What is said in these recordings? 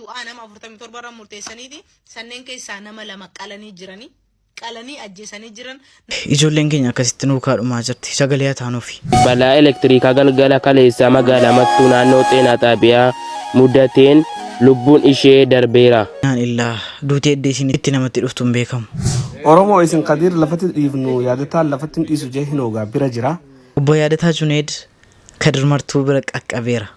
du'aa nama 47 irra murteessaniiti sanneen keessaa nama lama qalanii jiranii qalanii ajjeesanii jiran ijoolleen keenya akkasitti nuu kaadhumaa jirti sagalee taanuufi balaa elektiriikaa galgala kaleessaa magaalaa mattuu naannoo xeenaa xaabiyaa mudateen lubbuun ishee darbeera. illaa duuti eddee isin itti namatti dhuftuun beekamu. Oromoo isin Qadir lafatti dhiifnu yaadataa lafatti dhiisu jee hinoo gaabbira jira. Obbo Yaadataa Junaid Kadir martuu bira qaqqabeera.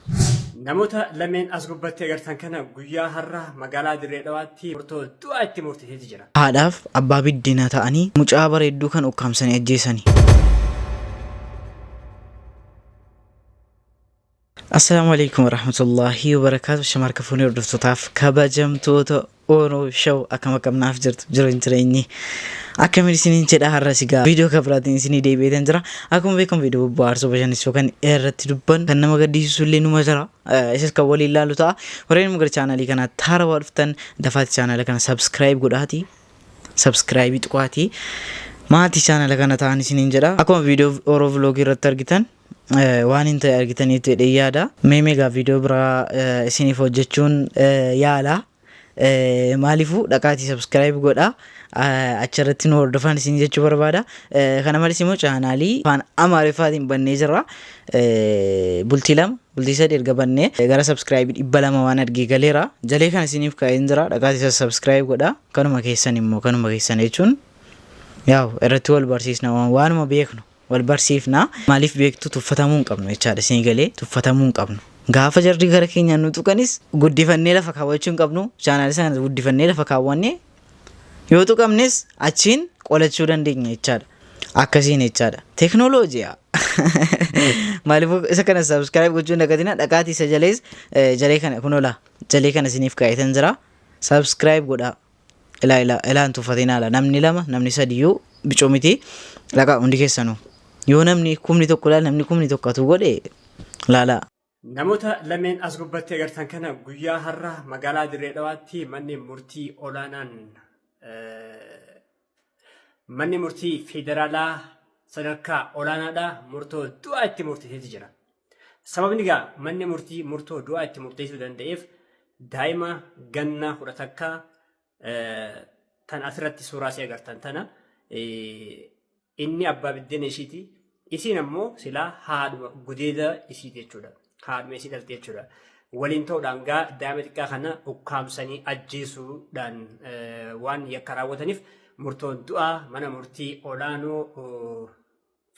Namoota lameen as gubbaatti agartan kana guyyaa har'a magaalaa Dirree Dhawaatti murtoo du'aa itti murteessee jira. Haadhaaf abbaa biddeena ta'anii mucaa bareedduu kan ukkaamsanii ajjeesanii. Assalamu alaikum warahmatullahi wabarakatuh. Shamar kafuuni hordoftotaaf kabajamtoota Oromoo show akkam qabnaaf jireenyi akkamiin isiniin jedha har'a sigaa viidiyoo kabraatiin isinii deebi'eetan jira. Akkuma beekamu viidiyoo bohaarsa bashannansiisoo kan irratti dubban kan nama gaddisiisu illee numa jira. Isas kan waliin ilaalu ta'a. Warreen gara chaanaalii kana taara waa dhuftan dafaati chaanaala kana subscribe godhaati. Subscribe tuqaati. Maatii chaanaala kana ta'an isiniin jedha. Akkuma viidiyoo Oromoo vlog irratti argitan waan hin ta'e argitaniitu jedhee yaada. Meemeegaa viidiyoo biraa isiniif hojjechuun yaala. Maaliifuu dhaqaatii subscribe godha. Achirratti nu hordofan isin jechuu barbaada. Kana malees immoo chaanaalii afaan Amaariffaatiin bannee jirra. Bultii 2 bultii 3 erga bannee gara subscribe 200 waan argee galeera. Jalee kana isiniif kaa'een jira. Dhaqaatii subscribe godha. Kanuma keessan immoo kanuma keessan jechuun yaa'u irratti wal barsiisna waanuma beeknu wal barsiifna. Maaliif beektu tuffatamuu hin qabnu jechaadha. Isin galee tuffatamuu hin qabnu. Gaafa jarri gara keenyaan nu tuqanis guddifannee lafa kaawwachuu hin qabnu. Chaanaalii sana guddifannee lafa kaawwannee yoo tuqamnes achiin qolachuu dandeenya jechaadha. Akkasiin jechaadha. Teknooloojiyaa. Maaliif isa kana subscribe gochuun dagatina dhaqaatii isa jalees jalee kana kunola jalee kana isiniif kaa'etan jira. Subscribe godhaa. Ilaan tuffatiin haala namni 2 namni 3 yoo bicoo miti laqa hundi keessanuu. Yoo namni kumni tokko laala namni kumni tokko godhe laala. Namoota lameen as gubbaatti agartan kana guyyaa har'a magaalaa Dirree Dhawaatti manni murtii federaalaa sadarkaa olaanaadha murtoo du'aa itti murteessee jira. Sababni egaa manni murtii murtoo du'aa itti murteessuu danda'eef daa'ima ganna 11 tan asirratti suuraa si agartan tana inni abbaa biddeena ishiiti. Isiin ammoo silaa haadhuma gudeeda isiiti jechuudha. Haadhuma isii dhaltee jechuudha. Waliin ta'uudhaan gaa daa'ima xiqqaa kana ukkaamsanii ajjeesuudhaan waan yakka raawwataniif murtoon du'aa mana murtii olaanoo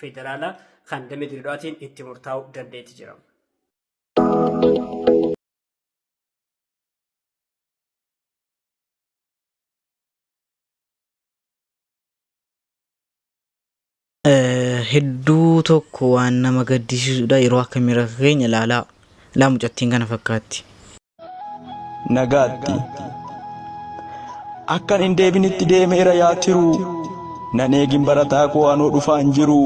federaalaa kan damee Dirree Dhawaatiin itti murtaa'uu danda'eeti jira. Hedduu tokko waan nama gaddisiisudha yeroo akkamii rakka keenya ilaalaa laa mucattiin kana fakkaatti. Nagaatti akkan hin deebinitti deemeera yaatiru nan eegin barataa koo anoo dhufaan jiru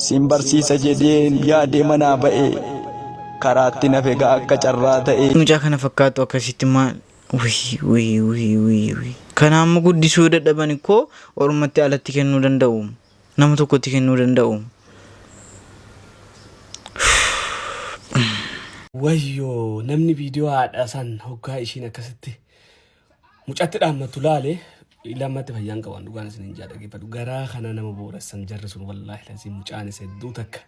sin barsiisa jedheen yaadee manaa ba'e karaatti nafe gaa akka carraa ta'e. Mucaa kana fakkaatu akkasitti maal kana amma guddisuu dadhaban koo ormatti alatti kennuu danda'u. Nama tokkotti kennuu danda'u. Wayyoo namni viidiyoo haadha san hoggaa ishiin akkasitti mucatti dhaammatu laale lamatti fayyaan qaban dhugaan isin hin dhaggeeffadhu garaa kana nama booressan jarri sun wallaahi lazii mucaan isa hedduu takka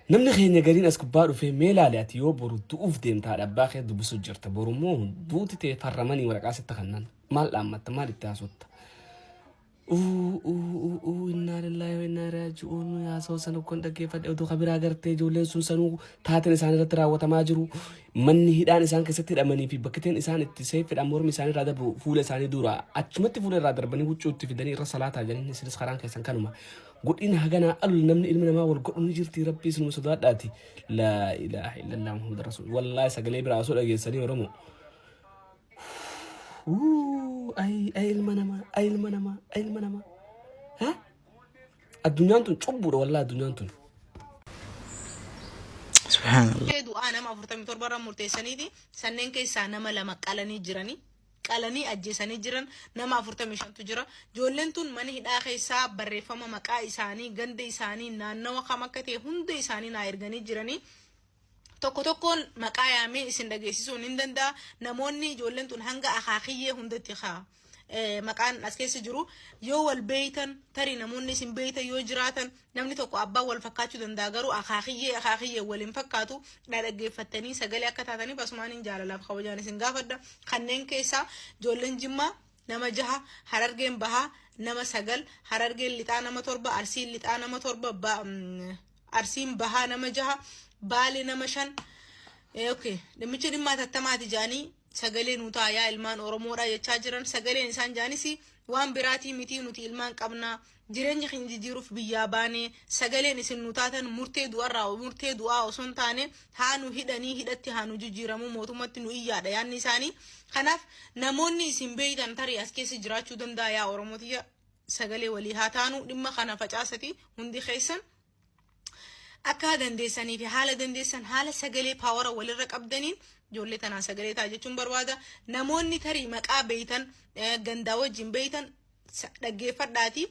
namni keenya gariin as gubbaa dhufee mee laale ati yoo boru du'uuf deemtaa dhabbaa kee dubbisu jirta borummoo buuti ta'e farramanii waraqaa sitta kannan maal dhaammatta maal itti haasofta. Inna lillahi wa inna ilaihi raji'un yaa soo sanu kun dhaggeeffadhe utuu kabiraa gartee ijoolleen sun sanuu taateen isaan irratti raawwatamaa jiru manni hidhaan isaan keessatti hidhamanii fi bakkiteen isaan itti seeffidhaan mormi isaanii irraa darbu fuula isaanii dura achumatti fuula irraa darbanii huccuu itti fidanii irra salaataa jiranii isinis karaan keessan kanuma godhina haganaa alu namni ilmi namaa wal godhu ni jirti rabbii sinuma sodaadhaati laa ilaaha illallah muhammad rasul wallaahi sagalee biraa osoo dhageessanii Oromoo. Ay ilma nama. Ha? Addunyaan tun cubbuudha wallaahi addunyaan tun. Subhanallah. Du'aa nama 47 irra murteessaniiti sanneen keessaa nama lama qalanii jiranii qalanii ajjeesanii jiran nama 45tu jira. Ijoolleen tun mana hidhaa keessaa barreeffama maqaa isaanii ganda isaanii naannawa kam akka ta'e hunda isaanii naa erganii jiranii. tokko tokkoon maqaa yaamee isin dhageessisuun hin danda'a. Namoonni ijoolleen tun hanga akaakiyyee hundatti haa maqaan as keessa jiru yoo wal beeytan tarii namoonni isin beeytan yoo jiraatan namni tokko abbaa wal fakkaachuu danda'a garuu akaakiyyee waliin fakkaatu dhaggeeffattanii sagalee akka taatanii basumaan jaalalaaf kabajaan isin gaafadha. Kanneen keessaa ijoolleen Jimmaa nama 6, Harargeen Bahaa nama 9, Harargeen Lixaa nama 7, Arsiin Lixaa nama 7, Arsiin Bahaa nama 6, Baalee nama 5. Okay, dhimmichi dhimma tattamaati jaanii sagalee nutaa yaa ilmaan Oromoodha jechaa jiran sagaleen isaan jaanis waan biraatii miti nuti ilmaan qabna jireenya keenya jijjiiruuf biyyaa baane sagaleen isin nutaatan murtee du'aa osoo hin taane haanu hidhatti haanu jijjiiramu mootummatti nu iyyaadha yaanni isaanii. Kanaaf namoonni isin beeytan tarii as keessa jiraachuu danda'a yaa Oromootiya sagalee walii haa taanu dhimma kana facaasati hundi keessan akka dandeessanii fi haala dandeessan haala sagalee paawara walirra qabdaniin ijoollee tanaa sagalee taa jechuun barbaada. Namoonni tarii maqaa beeytan gandaa wajjin beeytan dhaggeeffadhaati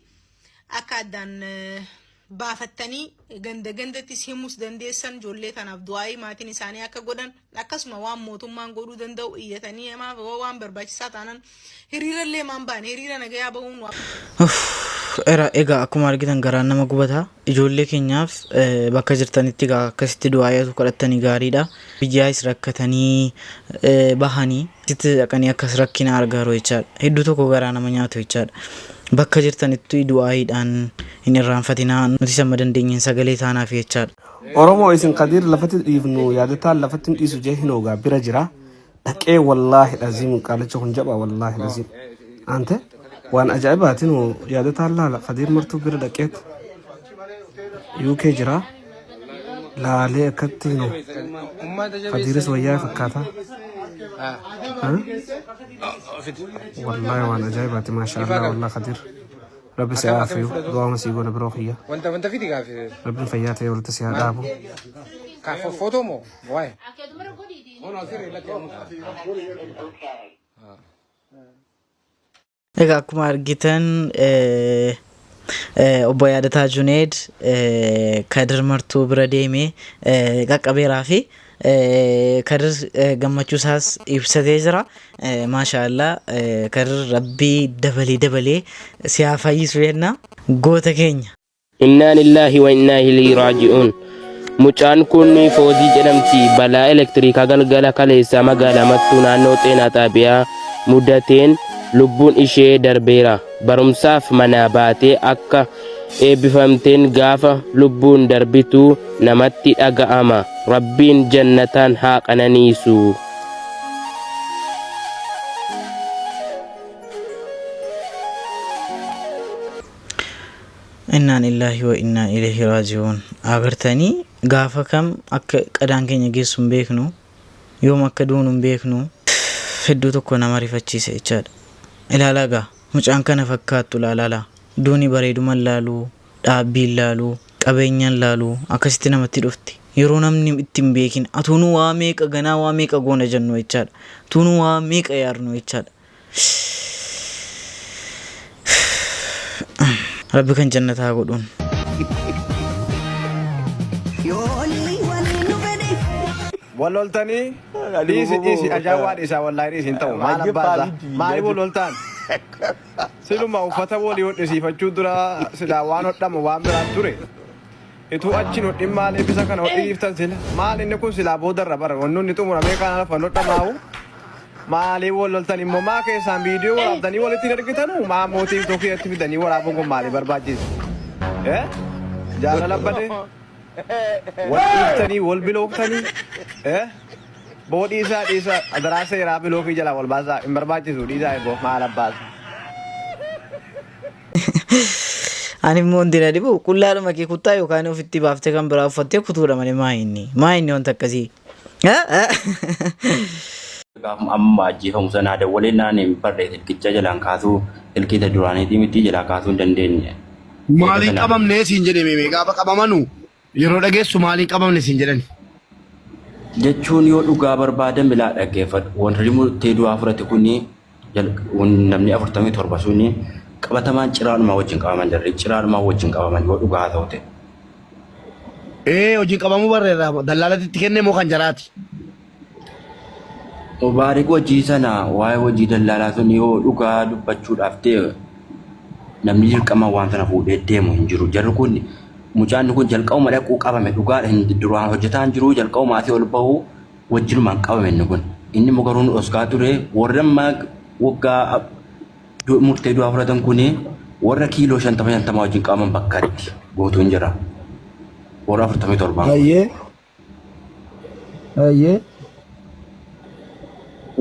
akka addaan baafattanii gandatti himus dandeessan ijoollee tanaaf du'aa'ii maatiin isaanii akka godhan akkasuma waan mootummaan godhuu danda'u iyyatanii waan barbaachisaa taanan hiriirallee maan baan hiriira nagayaa bahuun egaa akkuma argitan garaan nama gubataa ijoollee keenyaaf bakka jirtanitti akkasitti du'aayatu kadhattanii gaariidha. Biyyaayis rakkatanii bahanii sitti dhaqanii akkas rakkina argaaroo jechaadha. Hedduu tokko garaa nama nyaatu jechaadha. Bakka jirtanitti du'aayiidhaan hin irraanfatinaa nuti samma dandeenyeen sagalee taanaaf jechaadha. Oromoo isin Qadir lafatti dhiifnu yaadataan lafatti dhiisu jee hin ogaa bira jira. Dhaqee wallaahi laziim qaalacha kun jabaa wallaahi laziim. Ante waan ajaa'ibaatiin yaadataan laala Qadir martuu bira dhaqeet UK jira. Laalee akkatti nu Qadiris wayyaa fakkaata. والله وانا جايباتي ما شاء الله والله خطير ربي سيعافيه دوام سيقول بروخية وانت في دي قافي ربي فياتي ولت سيادابو كافو فوتو مو واي egaa akkuma argitan obbo Yaadataa Junaid Kadir martuu bira deemee qaqqabeeraa fi Kadir gammachuusaas ibsatee jira. Maashaallah Kadir rabbii dabalee si haa fayyisu jenna goota keenya. Innaa lillahi wa innaa ilaihi raaji'uun. Mucaan kun Foozii jedhamti balaa elektiriikaa galgala kaleessaa magaalaa Mattuu naannoo Xeenaa Xaabiyaa mudateen lubbuun ishee darbeera. Barumsaaf manaa baatee akka eebbifamteen gaafa lubbuun darbitu namatti dhaga'ama. Rabbiin jannataan haa qananiisu. Innaa lillahi wa innaa ilaihi raaji'uun. Agartanii gaafa kam akka qadaan keenya geessu hin beeknu yoom akka duunu hin beeknu hedduu tokko nama rifachiisa jechaadha. Ilaalaa gaa mucaan kana fakkaattu ilaalaa duuni bareeduman laaluu dhaabbiin laaluu qabeenyaan laaluu akkasitti namatti dhufti. Yeroo namni ittiin beekin atuunu waa meeqa ganaa waa meeqa goona jennu jechaadha. Tuunu waa meeqa yaarnu jechaadha. Rabbi kan jannataa godhuun. Waloltani dhiisi ajaawaa dhiisaa wallaahi dhiisi hin ta'u maal abbaasaa maali waloltaan siluma uffata walii hodhisiifachuu dura silaa waan hodhamu waan biraan ture ituu achiin hodhin maal eebbisa kana hodhiniiftan sila maal inni kun silaa boodarra bara wannoonni xumuramee kana lafa hodhamaawu maali waloltan immoo maa keessaan viidiyoo waraabdanii walitti argitanu maa mootiif tokkotti fidanii waraabuun kun maali barbaachisa jaalala badee والإفتني والبلوكتني بودي إسا أدراسة يرا بلوكي جلا والبازا إمبرباجي سودي إسا إبو ما لباز Ani mondira dibu kullaalu makee kuttaa yookaan ofitti baaftee kan biraa uffattee kutuudha malee maa inni wanta akkasii. Amma ajjeefamu sanaa dawwalee naannee barree tilkicha jalaan kaasuu tilkita duraaniitii miti jalaa kaasuu hin dandeenye. Maaliin qabamnee siin jedhame gaafa qabamanu yeroo dhageessu maaliin qabamne siin jedhani. Jechuun yoo dhugaa barbaadan bilaa dhaggeeffadhu wanti murtee du'aa fudhate kunni namni 47 sunni qabatamaan ciraadhumaa wajjin qabaman darree ciraadhumaa wajjin qabaman yoo dhugaa ta'ute. Hojiin qabamuu barreera dallaalatti kennee moo kan jaraati? Mubaarik hojii sana waa'ee hojii dallaalaa sun yoo dhugaa dubbachuudhaaf ta'e namni dirqama waan sana fuudhee deemu hin jiru. Jarri kun mucaan kun jalqabuma dhaquu qabame dhugaadha hin duraan hojjetaan jiru jalqabuma asii ol bahu wajjinumaan qabame inni kun. Inni mugaruun oskaa ture warra waggaa murtee du'aa fudhatan kun warra kiiloo 50 wajjin qabaman bakkatti gootuun jira. Warra 47. Ayyee.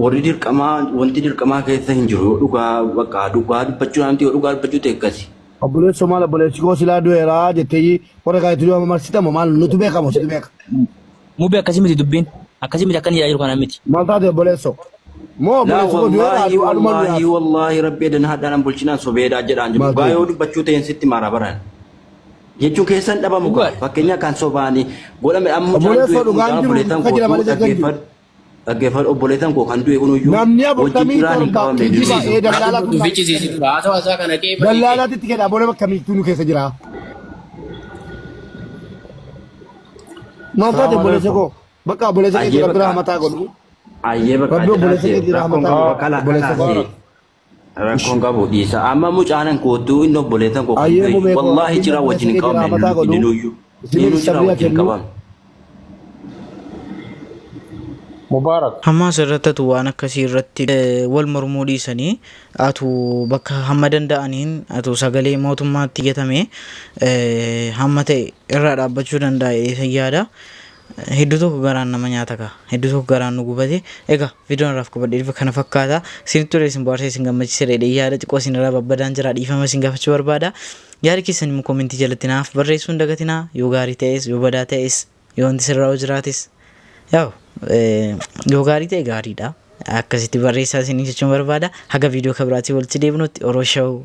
Warri dirqamaa wanti dirqamaa keessa hin jiru dhugaa bakka dhugaa dubbachuu namti dhugaa dubbachuu teekkasi. Obboleessa maal obboleessi koo silaa du'eera jettee warra kaayatu du'a marsitama maal nutu beekamu situ beeka. Mubee akkasii miti dubbiin akkasii miti akkan yaa'u kana miti. Maal taate obboleesso? Moo obboleessi koo du'eera aduma wallahi wallahi rabbi dan hadhaan bulchinaan sobeedaa jedhaan jiru. Dhugaa yoo dubbachuu ta'een sitti maara baran. Jechuun keessan dhabamu qaba. Fakkeenya kan sobaanii godhame amma obboleessa dhugaan jiru kan jira malee jaggeeffadhu. Dhaggeeffadhu obboleessan koo kan du'e kunuyyuu namni aburtamii torba kijiba dallaalatti kenna boole bakka miituu nu keessa jira. Maal taate obboleessa koo bakka obboleessa kee jira bira mataa godhu. Ayyee bakka obboleessa kee jira mataa rakkoon qabu dhiisa amma mucaanan kootu inni obboleessan koo wallahi jira wajjin qabame dinuyyuu jira wajjin qabame. Mubaarak. Hamma asirratti waan akkasii irratti wal mormuu dhiisanii atu bakka hamma danda'aniin atu sagalee mootummaatti gatame hamma ta'e irraa dhaabbachuu danda'a yaada. Hedduu tokko garaan nama nyaata ka hedduu tokko garaan nu gubate egaa viidiyoon raaf qabadhe kana fakkaata isinitti ture isin baarsee isin gammachiisee yaada xiqqoo isin irraa babbadaan jira dhiifama isin gaafachuu barbaada yaada keessan immoo koomentii jalatti naaf barreessuu hin dagatinaa yoo gaarii ta'es yoo badaa ta'es yoo wanti sirraa jiraates yaa'u yoo gaarii ta'e gaariidha akkasitti barreessaa isin jechuun barbaada haga viidiyoo kabiraatii walitti deebinutti oroo shawuu